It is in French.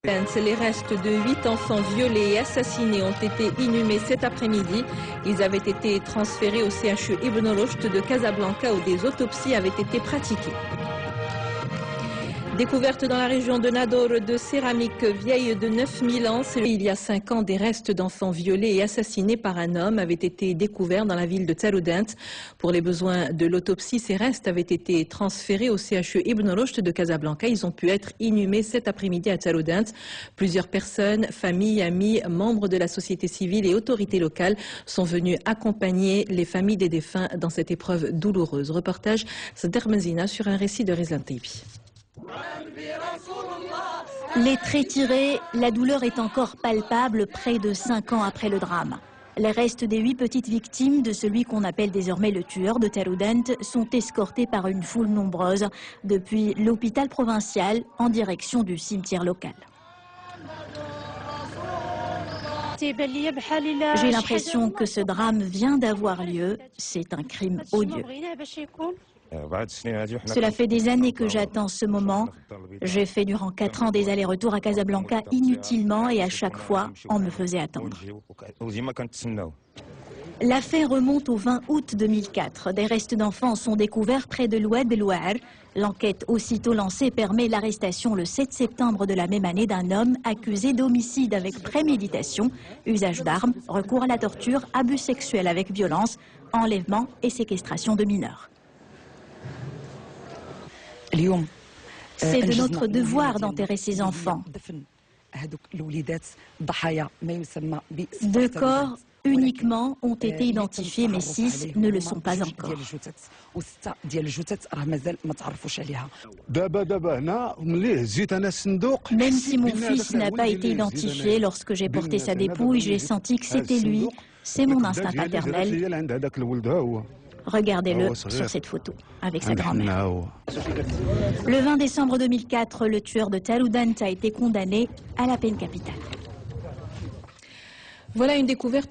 Les restes de 8 enfants violés et assassinés ont été inhumés cet après-midi. Ils avaient été transférés au CHU Ibn Rushd de Casablanca où des autopsies avaient été pratiquées. Découverte dans la région de Nador de céramique vieille de 9000 ans. Il y a 5 ans, des restes d'enfants violés et assassinés par un homme avaient été découverts dans la ville de Taroudant. Pour les besoins de l'autopsie, ces restes avaient été transférés au CHU Ibn Rushd de Casablanca. Ils ont pu être inhumés cet après-midi à Taroudant. Plusieurs personnes, familles, amis, membres de la société civile et autorités locales sont venus accompagner les familles des défunts dans cette épreuve douloureuse. Reportage Dermezina sur un récit de Rizlan Taibi. Les traits tirés, la douleur est encore palpable près de 5 ans après le drame. Les restes des 8 petites victimes de celui qu'on appelle désormais le tueur de Taroudant sont escortés par une foule nombreuse depuis l'hôpital provincial en direction du cimetière local. J'ai l'impression que ce drame vient d'avoir lieu. C'est un crime odieux. Cela fait des années que j'attends ce moment. J'ai fait durant 4 ans des allers-retours à Casablanca inutilement et à chaque fois, on me faisait attendre. L'affaire remonte au 20 août 2004. Des restes d'enfants sont découverts près de l'Oued el-Ouar. L'enquête aussitôt lancée permet l'arrestation le 7 septembre de la même année d'un homme accusé d'homicide avec préméditation, usage d'armes, recours à la torture, abus sexuels avec violence, enlèvement et séquestration de mineurs. C'est de notre devoir d'enterrer ces enfants. 2 corps uniquement ont été identifiés, mais 6 ne le sont pas encore. Même si mon fils n'a pas été identifié, lorsque j'ai porté sa dépouille, j'ai senti que c'était lui. C'est mon instinct paternel. Regardez-le sur cette photo, avec sa grand-mère. Le 20 décembre 2004, le tueur de Taroudant a été condamné à la peine capitale. Voilà une découverte